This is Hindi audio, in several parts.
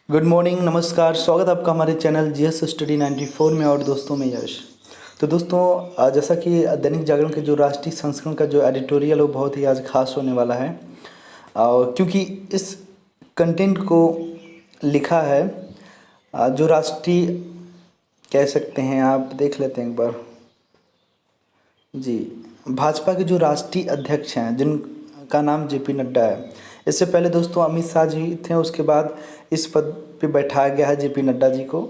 गुड मॉर्निंग, नमस्कार। स्वागत है आपका हमारे चैनल जीएस स्टडी 94 में। और दोस्तों मैं यश। तो दोस्तों जैसा कि दैनिक जागरण के जो राष्ट्रीय संस्करण का जो एडिटोरियल है वो बहुत ही आज खास होने वाला है, क्योंकि इस कंटेंट को लिखा है जो राष्ट्रीय कह सकते हैं, आप देख लेते हैं एक बार जी, भाजपा के जो राष्ट्रीय अध्यक्ष हैं जिनका नाम जेपी नड्डा है। इससे पहले दोस्तों अमित शाह जी थे, उसके बाद इस पद पे बैठाया गया है जेपी नड्डा जी को।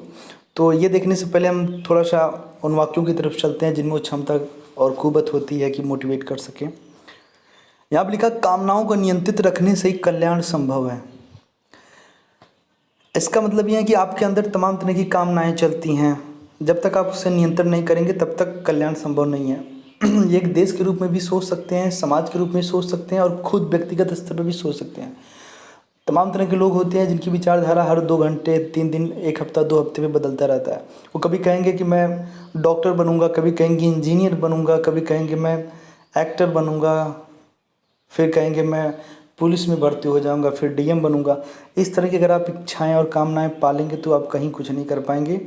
तो ये देखने से पहले हम थोड़ा सा उन वाक्यों की तरफ चलते हैं जिनमें वो क्षमता और कुवत होती है कि मोटिवेट कर सकें। यहाँ पर लिखा, कामनाओं को नियंत्रित रखने से ही कल्याण संभव है। इसका मतलब ये है कि आपके अंदर तमाम तरह की कामनाएं चलती हैं, जब तक आप उसे नियंत्रण नहीं करेंगे तब तक कल्याण संभव नहीं है। ये एक देश के रूप में भी सोच सकते हैं, समाज के रूप में सोच सकते हैं और खुद व्यक्तिगत स्तर पर भी सोच सकते हैं। तमाम तरह के लोग होते हैं जिनकी विचारधारा हर 2 घंटे, 3 दिन, 1 हफ्ता, 2 हफ्ते में बदलता रहता है। वो कभी कहेंगे कि मैं डॉक्टर बनूंगा, कभी कहेंगे इंजीनियर बनूंगा, कभी कहेंगे मैं एक्टर बनूंगा, फिर कहेंगे मैं पुलिस में भर्ती हो जाऊंगा, फिर डीएम बनूंगा। इस तरह की अगर आप इच्छाएं और कामनाएं पालेंगे तो आप कहीं कुछ नहीं कर पाएंगे।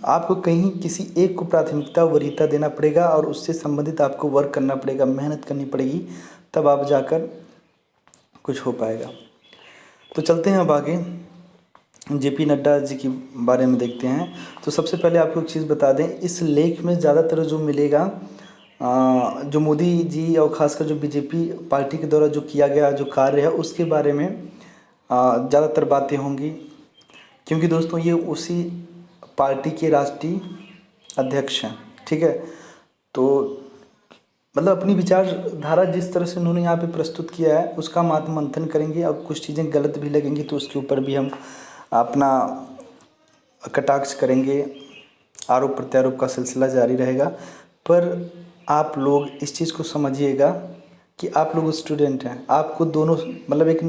आपको कहीं किसी एक को प्राथमिकता वरीयता देना पड़ेगा और उससे संबंधित आपको वर्क करना पड़ेगा, मेहनत करनी पड़ेगी, तब आप जाकर कुछ हो पाएगा। तो चलते हैं अब आगे, जेपी नड्डा जी के बारे में देखते हैं। तो सबसे पहले आपको एक चीज़ बता दें, इस लेख में ज़्यादातर जो मिलेगा जो मोदी जी और ख़ासकर जो बीजेपी पार्टी के द्वारा जो किया गया जो कार्य है उसके बारे में ज़्यादातर बातें होंगी, क्योंकि दोस्तों ये उसी पार्टी के राष्ट्रीय अध्यक्ष हैं। ठीक है, तो मतलब अपनी विचारधारा जिस तरह से उन्होंने यहाँ पे प्रस्तुत किया है उसका हम मंथन करेंगे। अब कुछ चीज़ें गलत भी लगेंगी तो उसके ऊपर भी हम अपना कटाक्ष करेंगे, आरोप प्रत्यारोप का सिलसिला जारी रहेगा। पर आप लोग इस चीज़ को समझिएगा कि आप लोग स्टूडेंट हैं, आपको दोनों मतलब एक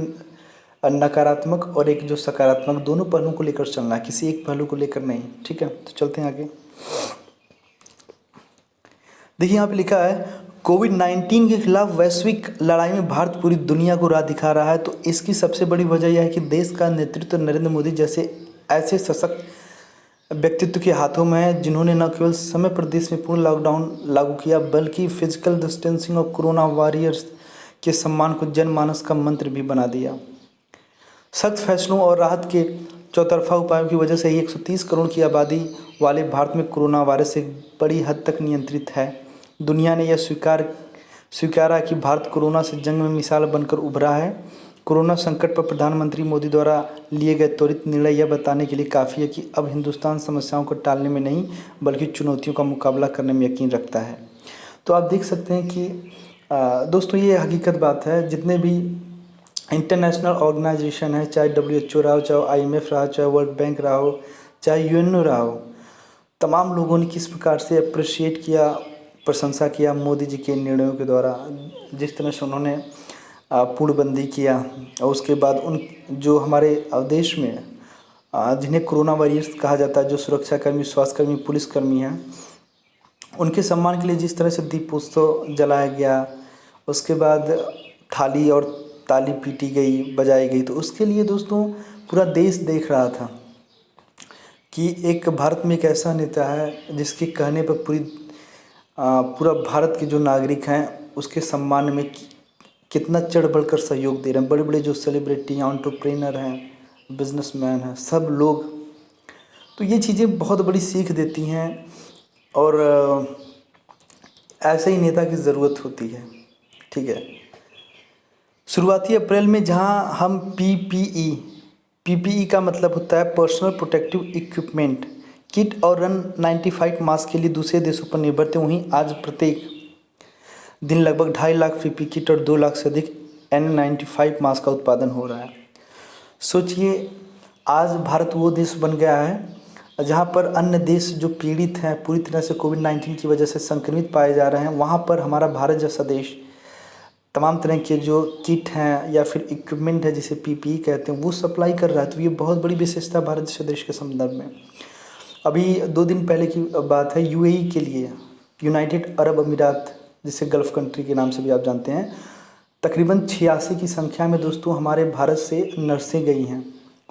नकारात्मक और एक जो सकारात्मक दोनों पहलुओं को लेकर चलना है, किसी एक पहलू को लेकर नहीं। ठीक है, तो चलते हैं आगे। देखिए यहाँ पे लिखा है, कोविड-19 के खिलाफ वैश्विक लड़ाई में भारत पूरी दुनिया को राह दिखा रहा है। तो इसकी सबसे बड़ी वजह यह है कि देश का नेतृत्व नरेंद्र मोदी जैसे ऐसे सशक्त व्यक्तित्व के हाथों में है जिन्होंने न केवल समय पर देश में पूर्ण लॉकडाउन लागू किया बल्कि फिजिकल डिस्टेंसिंग और कोरोना वॉरियर्स के सम्मान को जनमानस का मंत्र भी बना दिया। सख्त फैसलों और राहत के चौतरफा उपायों की वजह से ही 130 करोड़ की आबादी वाले भारत में कोरोना वायरस एक बड़ी हद तक नियंत्रित है। दुनिया ने यह स्वीकारा कि भारत कोरोना से जंग में मिसाल बनकर उभरा है। कोरोना संकट पर प्रधानमंत्री मोदी द्वारा लिए गए त्वरित निर्णय यह बताने के लिए काफ़ी है कि अब हिंदुस्तान समस्याओं को टालने में नहीं बल्कि चुनौतियों का मुकाबला करने में यकीन रखता है। तो आप देख सकते हैं कि दोस्तों ये हकीकत बात है, जितने भी इंटरनेशनल ऑर्गेनाइजेशन है, चाहे WHO रहा हो, चाहे IMF रहा हो, चाहे वर्ल्ड बैंक रहा हो, चाहे UNO रहा हो, तमाम लोगों ने किस प्रकार से अप्रिशिएट किया, प्रशंसा किया मोदी जी के निर्णयों के द्वारा। जिस तरह से उन्होंने पूर्णबंदी किया और उसके बाद उन जो हमारे देश में जिन्हें कोरोना वॉरियर्स कहा जाता है, जो सुरक्षाकर्मी, स्वास्थ्यकर्मी, पुलिसकर्मी हैं, उनके सम्मान के लिए जिस तरह से दीपोत्सव जलाया गया, उसके बाद थाली और ताली पीटी गई, बजाई गई, तो उसके लिए दोस्तों पूरा देश देख रहा था कि एक भारत में एक ऐसा नेता है जिसके कहने पर पूरा भारत के जो नागरिक हैं उसके सम्मान में कितना चढ़ बढ़कर सहयोग दे रहे हैं। बड़े बड़े जो सेलिब्रिटी हैं, एंटरप्रेन्योर हैं, बिजनेसमैन हैं, सब लोग। तो ये चीज़ें बहुत बड़ी सीख देती हैं और ऐसे ही नेता की ज़रूरत होती है। ठीक है, शुरुआती अप्रैल में जहां हम पीपीई का मतलब होता है पर्सनल प्रोटेक्टिव इक्विपमेंट किट और N95 मास्क के लिए दूसरे देशों पर निर्भर थे, वहीं आज प्रत्येक दिन लगभग 2.5 लाख पीपीई किट और 2 लाख से अधिक N95 मास्क का उत्पादन हो रहा है। सोचिए, आज भारत वो देश बन गया है जहाँ पर अन्य देश जो पीड़ित हैं, पूरी तरह से कोविड-19 की वजह से संक्रमित पाए जा रहे हैं, वहाँ पर हमारा भारत जैसा देश तमाम तरह के जो किट हैं या फिर इक्विपमेंट है जिसे पीपीई कहते हैं वो सप्लाई कर रहा है। तो ये बहुत बड़ी विशेषता भारत जैसे देश के संदर्भ में। अभी 2 दिन पहले की बात है, यूएई के लिए, यूनाइटेड अरब अमीरात, जिसे गल्फ़ कंट्री के नाम से भी आप जानते हैं, तकरीबन 86 की संख्या में दोस्तों हमारे भारत से नर्सें गई हैं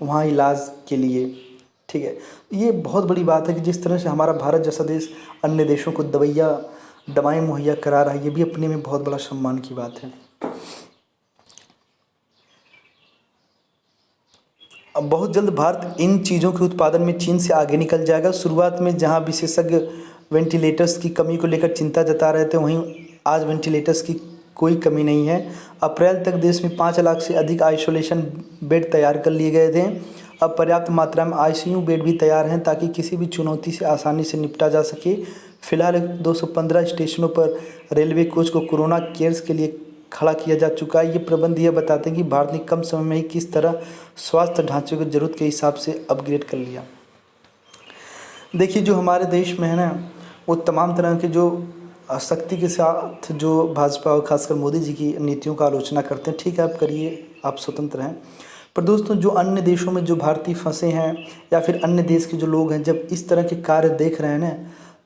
वहाँ इलाज के लिए। ठीक है, ये बहुत बड़ी बात है कि जिस तरह से हमारा भारत जैसा देश अन्य देशों को दवाएं मुहैया करा रहा है, ये भी अपने में बहुत बड़ा सम्मान की बात है। अब बहुत जल्द भारत इन चीज़ों के उत्पादन में चीन से आगे निकल जाएगा। शुरुआत में जहां विशेषज्ञ वेंटिलेटर्स की कमी को लेकर चिंता जता रहे थे, वहीं आज वेंटिलेटर्स की कोई कमी नहीं है। अप्रैल तक देश में 5 लाख से अधिक आइसोलेशन बेड तैयार कर लिए गए थे। अब पर्याप्त मात्रा में आईसीयू बेड भी तैयार हैं ताकि किसी भी चुनौती से आसानी से निपटा जा सके। फिलहाल 215 स्टेशनों पर रेलवे कोच को कोरोना केयर्स के लिए खड़ा किया जा चुका है। ये प्रबंध यह बताते हैं कि भारत ने कम समय में ही किस तरह स्वास्थ्य ढांचे को ज़रूरत के हिसाब से अपग्रेड कर लिया। देखिए, जो हमारे देश में है ना, वो तमाम तरह के जो शक्ति के साथ जो भाजपा और खासकर मोदी जी की नीतियों का आलोचना करते हैं, ठीक है, आप करिए, आप स्वतंत्र हैं। पर दोस्तों, जो अन्य देशों में जो भारतीय फंसे हैं या फिर अन्य देश के जो लोग हैं, जब इस तरह के कार्य देख रहे हैं ना,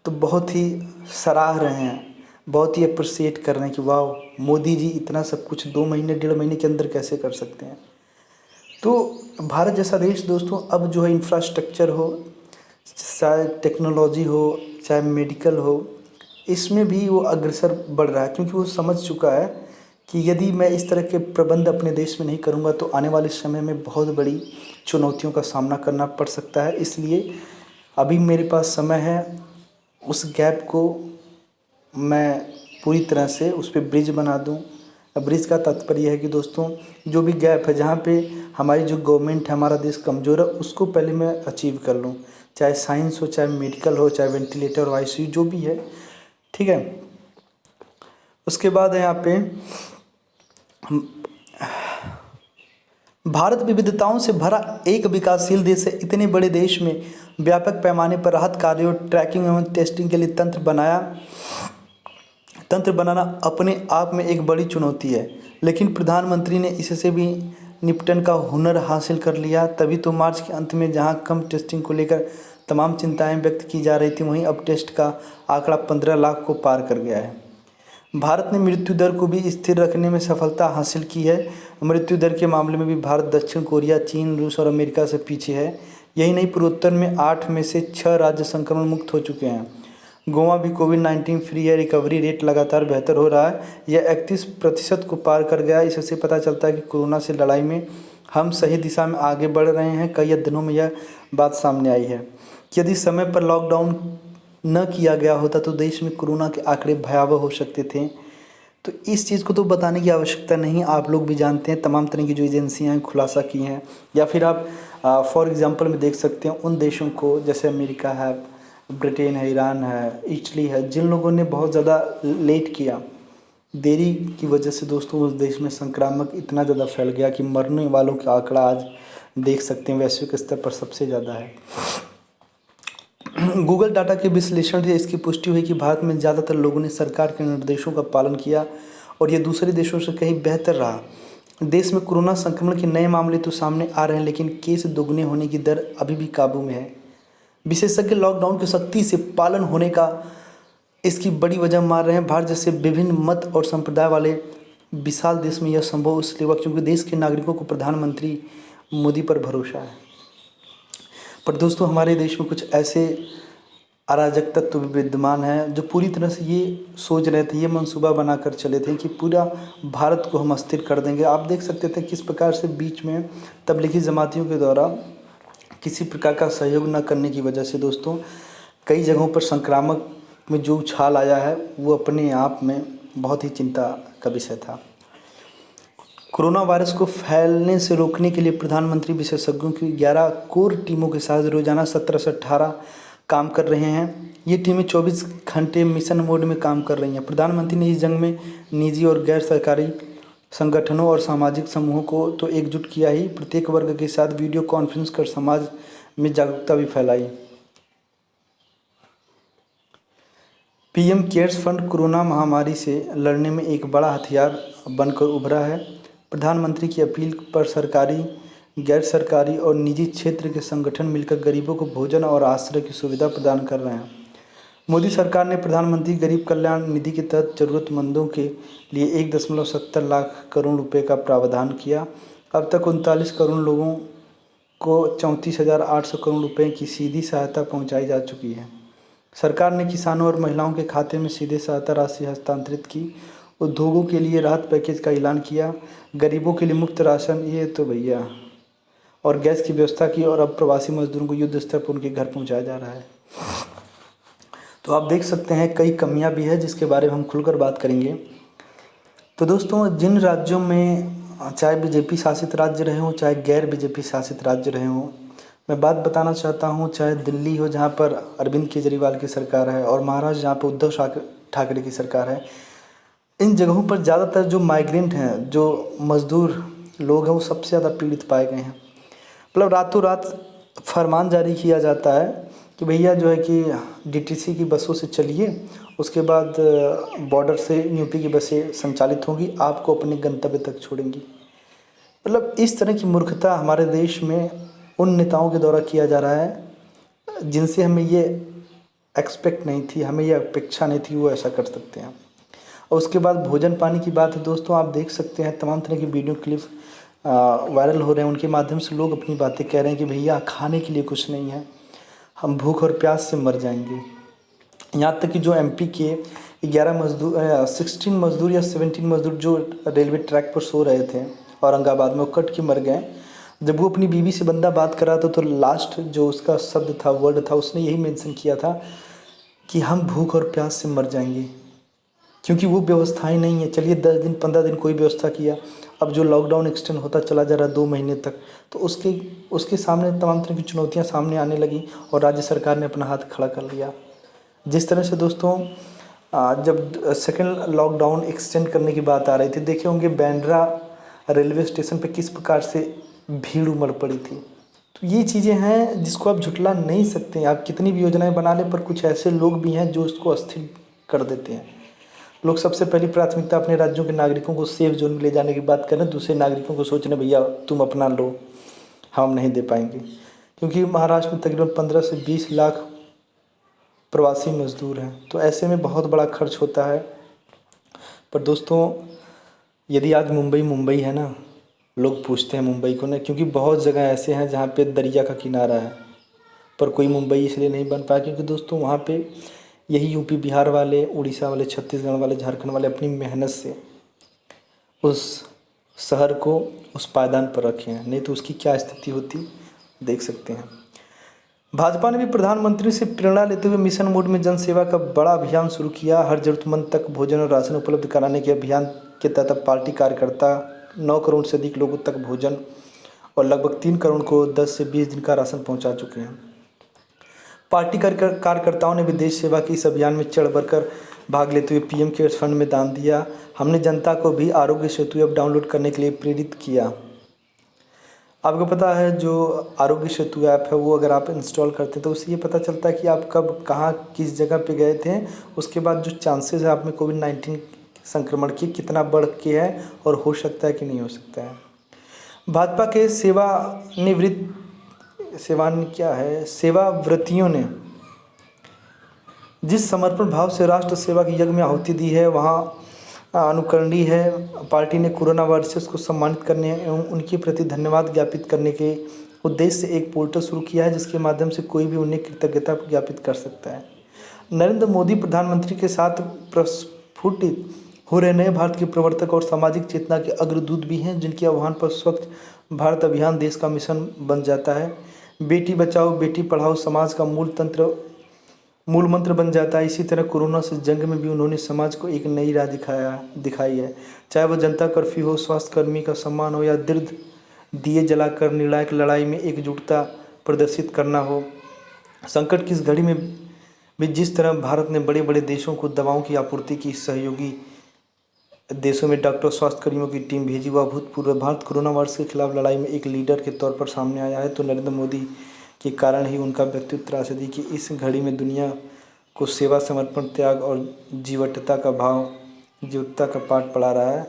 तो बहुत ही सराह रहे हैं, बहुत ही अप्रिशिएट कर रहे हैं कि वाह, मोदी जी इतना सब कुछ 2 महीने 1.5 महीने के अंदर कैसे कर सकते हैं। तो भारत जैसा देश दोस्तों अब जो है इंफ्रास्ट्रक्चर हो, चाहे टेक्नोलॉजी हो, चाहे मेडिकल हो, इसमें भी वो अग्रसर बढ़ रहा है, क्योंकि वो समझ चुका है कि यदि मैं इस तरह के प्रबंध अपने देश में नहीं करूँगा तो आने वाले समय में बहुत बड़ी चुनौतियों का सामना करना पड़ सकता है। इसलिए अभी मेरे पास समय है, उस गैप को मैं पूरी तरह से उस पर ब्रिज बना दूं। ब्रिज का तात्पर्य है कि दोस्तों, जो भी गैप है, जहाँ पे हमारी जो गवर्नमेंट है, हमारा देश कमज़ोर है, उसको पहले मैं अचीव कर लूँ, चाहे साइंस हो, चाहे मेडिकल हो, चाहे वेंटिलेटर हो, आईसीयू जो भी है। ठीक है, उसके बाद है यहाँ पे भारत विविधताओं से भरा एक विकासशील देश है। इतने बड़े देश में व्यापक पैमाने पर राहत कार्यों, ट्रैकिंग एवं टेस्टिंग के लिए तंत्र बनाना अपने आप में एक बड़ी चुनौती है, लेकिन प्रधानमंत्री ने इससे भी निपटन का हुनर हासिल कर लिया। तभी तो मार्च के अंत में जहां कम टेस्टिंग को लेकर तमाम चिंताएं व्यक्त की जा रही थी, वहीं अब टेस्ट का आंकड़ा 15 लाख को पार कर गया है। भारत ने मृत्यु दर को भी स्थिर रखने में सफलता हासिल की है। मृत्यु दर के मामले में भी भारत दक्षिण कोरिया, चीन, रूस और अमेरिका से पीछे है। यही नहीं, पूर्वोत्तर में 8 में से 6 राज्य संक्रमण मुक्त हो चुके हैं। गोवा भी कोविड-19 फ्री है। रिकवरी रेट लगातार बेहतर हो रहा है, यह 31% को पार कर गया। इससे पता चलता है कि कोरोना से लड़ाई में हम सही दिशा में आगे बढ़ रहे हैं। कई अध्ययनों में यह बात सामने आई है कि यदि समय पर लॉकडाउन न किया गया होता तो देश में कोरोना के आंकड़े भयावह हो सकते थे। तो इस चीज़ को तो बताने की आवश्यकता नहीं, आप लोग भी जानते हैं। तमाम तरह की जो एजेंसियां हैं खुलासा की हैं, या फिर आप फॉर एग्जांपल में देख सकते हैं उन देशों को, जैसे अमेरिका है, ब्रिटेन है, ईरान है, इटली है, जिन लोगों ने बहुत ज़्यादा लेट किया, देरी की वजह से दोस्तों उस देश में संक्रामक इतना ज़्यादा फैल गया कि मरने वालों का आंकड़ा आज देख सकते हैं वैश्विक स्तर पर सबसे ज़्यादा है। गूगल डाटा के विश्लेषण से इसकी पुष्टि हुई कि भारत में ज़्यादातर लोगों ने सरकार के निर्देशों का पालन किया और ये दूसरे देशों से कहीं बेहतर रहा। देश में कोरोना संक्रमण के नए मामले तो सामने आ रहे हैं, लेकिन केस दोगुने होने की दर अभी भी काबू में है। विशेषज्ञ लॉकडाउन के सख्ती से पालन होने का इसकी बड़ी वजह मान रहे हैं। भारत जैसे विभिन्न मत और संप्रदाय वाले विशाल देश में यह संभव इसलिए हुआ क्योंकि देश के नागरिकों को प्रधानमंत्री मोदी पर भरोसा है। पर दोस्तों, हमारे देश में कुछ ऐसे अराजक तत्व विद्यमान हैं जो पूरी तरह से ये सोच रहे थे, ये मंसूबा बनाकर चले थे कि पूरा भारत को हम अस्थिर कर देंगे। आप देख सकते थे किस प्रकार से बीच में तबलीगी जमातियों के द्वारा किसी प्रकार का सहयोग न करने की वजह से दोस्तों कई जगहों पर संक्रामक में जो उछाल आया है वो अपने आप में बहुत ही चिंता का विषय था। कोरोना वायरस को फैलने से रोकने के लिए प्रधानमंत्री विशेषज्ञों की 11 कोर टीमों के साथ रोजाना 17 से 18 काम कर रहे हैं। ये टीमें 24 घंटे मिशन मोड में काम कर रही हैं। प्रधानमंत्री ने इस जंग में निजी और गैर सरकारी संगठनों और सामाजिक समूहों को तो एकजुट किया ही, प्रत्येक वर्ग के साथ वीडियो कॉन्फ्रेंस कर समाज में जागरूकता भी फैलाई। पीएम केयर्स फंड कोरोना महामारी से लड़ने में एक बड़ा हथियार बनकर उभरा है। प्रधानमंत्री की अपील पर सरकारी, गैर सरकारी और निजी क्षेत्र के संगठन मिलकर गरीबों को भोजन और आश्रय की सुविधा प्रदान कर रहे हैं। मोदी सरकार ने प्रधानमंत्री गरीब कल्याण निधि के तहत जरूरतमंदों के लिए 1.70 लाख करोड़ रुपए का प्रावधान किया। अब तक 39 करोड़ लोगों को 34,800 करोड़ रुपए की सीधी सहायता पहुंचाई जा चुकी है। सरकार ने किसानों और महिलाओं के खाते में सीधे सहायता राशि हस्तांतरित की। उद्योगों के लिए राहत पैकेज का ऐलान किया। गरीबों के लिए मुफ्त राशन, ये तो भैया, और गैस की व्यवस्था की। और अब प्रवासी मजदूरों को युद्ध स्तर पर उनके घर पहुंचाया जा रहा है। तो आप देख सकते हैं कई कमियां भी है जिसके बारे में हम खुलकर बात करेंगे। तो दोस्तों, जिन राज्यों में चाहे बीजेपी शासित राज्य रहे हों, चाहे गैर बीजेपी शासित राज्य रहे हों, मैं बात बताना चाहता हूं, चाहे दिल्ली हो जहां पर अरविंद केजरीवाल की सरकार है, और महाराष्ट्र जहां पर उद्धव ठाकरे की सरकार है, इन जगहों पर ज़्यादातर जो माइग्रेंट हैं, जो मज़दूर लोग हैं, वो सबसे ज़्यादा पीड़ित पाए गए हैं। मतलब रातों रात फरमान जारी किया जाता है कि भैया जो है कि डीटीसी की बसों से चलिए, उसके बाद बॉर्डर से यूपी की बसें संचालित होंगी, आपको अपने गंतव्य तक छोड़ेंगी। मतलब इस तरह की मूर्खता हमारे देश में उन नेताओं के द्वारा किया जा रहा है जिनसे हमें ये एक्सपेक्ट नहीं थी, हमें ये अपेक्षा नहीं थी वो ऐसा कर सकते हैं। और उसके बाद भोजन पानी की बात है दोस्तों, आप देख सकते हैं तमाम तरह की वीडियो क्लिप वायरल हो रहे हैं। उनके माध्यम से लोग अपनी बातें कह रहे हैं कि भैया खाने के लिए कुछ नहीं है, हम भूख और प्यास से मर जाएंगे। यहाँ तक कि जो एमपी के 16 मजदूर या 17 मजदूर जो रेलवे ट्रैक पर सो रहे थे औरंगाबाद में, वो कट के मर गए। जब वो अपनी बीवी से बंदा बात कर रहा था तो लास्ट जो उसका शब्द था, वर्ड था, उसने यही मेंशन किया था कि हम भूख और प्यास से मर जाएंगे, क्योंकि वो व्यवस्थाएं नहीं है। चलिए 10 दिन 15 दिन कोई व्यवस्था किया, अब जो लॉकडाउन एक्सटेंड होता चला जा रहा है 2 महीने तक, तो उसके सामने तमाम तरह की चुनौतियां सामने आने लगी और राज्य सरकार ने अपना हाथ खड़ा कर लिया। जिस तरह से दोस्तों जब सेकेंड लॉकडाउन एक्सटेंड करने की बात आ रही थी, देखे होंगे बांद्रा रेलवे स्टेशन पे किस प्रकार से भीड़ उमड़ पड़ी थी। तो ये चीज़ें हैं जिसको आप झुटला नहीं सकते। आप कितनी भी योजनाएं बना लें, पर कुछ ऐसे लोग भी हैं जो उसको अस्थिर कर देते हैं। लोग सबसे पहली प्राथमिकता अपने राज्यों के नागरिकों को सेफ जोन में ले जाने की बात करें, दूसरे नागरिकों को सोच रहे भैया तुम अपना लो, हम नहीं दे पाएंगे। क्योंकि महाराष्ट्र में तकरीबन 15 से 20 लाख प्रवासी मजदूर हैं, तो ऐसे में बहुत बड़ा खर्च होता है। पर दोस्तों, यदि आज मुंबई मुंबई है ना, लोग पूछते हैं मुंबई को ना, क्योंकि बहुत जगह ऐसे हैं जहाँ पे दरिया का किनारा है, पर कोई मुंबई इसलिए नहीं बन पाया क्योंकि दोस्तों वहाँ पे यही यूपी बिहार वाले, उड़ीसा वाले, छत्तीसगढ़ वाले, झारखंड वाले अपनी मेहनत से उस शहर को उस पायदान पर रखे हैं, नहीं तो उसकी क्या स्थिति होती देख सकते हैं। भाजपा ने भी प्रधानमंत्री से प्रेरणा लेते हुए मिशन मोड में जन सेवा का बड़ा अभियान शुरू किया। हर जरूरतमंद तक भोजन और राशन उपलब्ध कराने के अभियान के तहत पार्टी कार्यकर्ता 9 करोड़ से अधिक लोगों तक भोजन और लगभग 3 करोड़ को 10 से 20 दिन का राशन पहुंचा चुके हैं। पार्टी कार्यकर्ताओं ने भी देश सेवा के इस अभियान में चढ़ बढ़कर भाग लेते हुए पीएम केयर्स फंड में दान दिया। हमने जनता को भी आरोग्य सेतु ऐप डाउनलोड करने के लिए प्रेरित किया। आपको पता है जो आरोग्य सेतु ऐप है वो अगर आप इंस्टॉल करते हैं तो उससे ये पता चलता है कि आप कब कहाँ किस जगह पे गए थे, उसके बाद जो चांसेस है आप में कोविड-19 संक्रमण की कितना बढ़ के है और हो सकता है कि नहीं हो सकता है। भाजपा के सेवाव्रतियों ने जिस समर्पण भाव से राष्ट्र सेवा की यज्ञ में आहुति दी है वहाँ अनुकरणीय है। पार्टी ने कोरोना वॉरियर्स को सम्मानित करने एवं उनके प्रति धन्यवाद ज्ञापित करने के उद्देश्य से एक पोर्टल शुरू किया है जिसके माध्यम से कोई भी उन्हें कृतज्ञता ज्ञापित कर सकता है। नरेंद्र मोदी प्रधानमंत्री के साथ प्रस्फुटित हो रहे नए भारत के प्रवर्तक और सामाजिक चेतना के अग्रदूत भी हैं, जिनके आह्वान पर स्वच्छ भारत अभियान देश का मिशन बन जाता है। बेटी बचाओ बेटी पढ़ाओ समाज का मूल मंत्र बन जाता है। इसी तरह कोरोना से जंग में भी उन्होंने समाज को एक नई राह दिखाई है। चाहे वह जनता कर्फ्यू हो, स्वास्थ्य कर्मी का सम्मान हो या दीर्घ दिए जलाकर निर्णायक लड़ाई में एकजुटता प्रदर्शित करना हो। संकट की इस घड़ी में भी जिस तरह भारत ने बड़े बड़े देशों को दवाओं की आपूर्ति की, सहयोगी देशों में डॉक्टर स्वास्थ्य कर्मियों की टीम भेजी, वह अभूतपूर्व। भारत कोरोना वायरस के खिलाफ लड़ाई में एक लीडर के तौर पर सामने आया है, तो नरेंद्र मोदी के कारण ही उनका व्यक्तित्व त्रासदी की इस घड़ी में दुनिया को सेवा, समर्पण, त्याग और जीवटता का पाठ पढ़ा रहा है।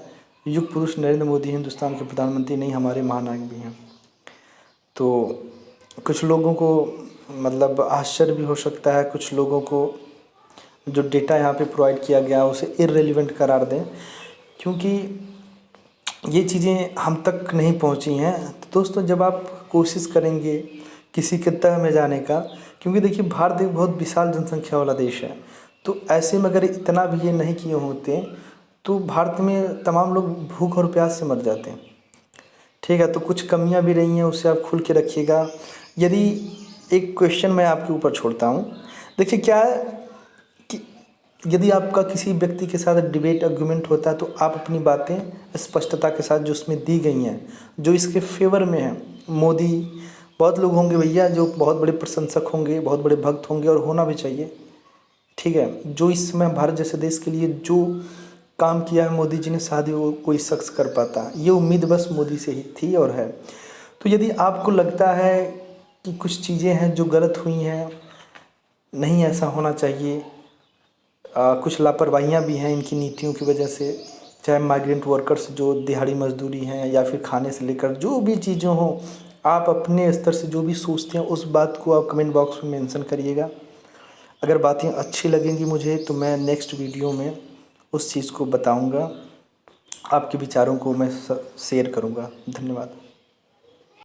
युग पुरुष नरेंद्र मोदी हिंदुस्तान के प्रधानमंत्री नहीं, हमारे महानायक भी हैं। तो कुछ लोगों को मतलब आश्चर्य भी हो सकता है, कुछ लोगों को जो डेटा यहाँ पे प्रोवाइड किया गया है उसे इररिलेवेंट करार दें, क्योंकि ये चीज़ें हम तक नहीं पहुँची हैं। तो दोस्तों जब आप कोशिश करेंगे किसी के तह में जाने का, क्योंकि देखिए भारत एक बहुत विशाल जनसंख्या वाला देश है, तो ऐसे में अगर इतना भी ये नहीं किए होते तो भारत में तमाम लोग भूख और प्यास से मर जाते हैं। ठीक है, तो कुछ कमियां भी रही हैं, उससे आप खुल के रखिएगा। यदि एक क्वेश्चन मैं आपके ऊपर छोड़ता हूँ, देखिए क्या है कि यदि आपका किसी व्यक्ति के साथ डिबेट आर्गुमेंट होता है तो आप अपनी बातें स्पष्टता के साथ जो उसमें दी गई हैं, जो इसके फेवर में है, मोदी, बहुत लोग होंगे भैया जो बहुत बड़े प्रशंसक होंगे, बहुत बड़े भक्त होंगे, और होना भी चाहिए। ठीक है, जो इस समय भारत जैसे देश के लिए जो काम किया है मोदी जी ने, शायद वो कोई शख्स कर पाता। ये उम्मीद बस मोदी से ही थी और है। तो यदि आपको लगता है कि कुछ चीज़ें हैं जो गलत हुई हैं, नहीं ऐसा होना चाहिए, कुछ लापरवाहियाँ भी हैं इनकी नीतियों की वजह से, चाहे माइग्रेंट वर्कर्स जो दिहाड़ी मजदूरी हैं या फिर खाने से लेकर जो भी चीज़ें हों, आप अपने स्तर से जो भी सोचते हैं उस बात को आप कमेंट बॉक्स में मेंशन करिएगा। अगर बातें अच्छी लगेंगी मुझे तो मैं नेक्स्ट वीडियो में उस चीज़ को बताऊंगा, आपके विचारों को मैं शेयर करूंगा। धन्यवाद।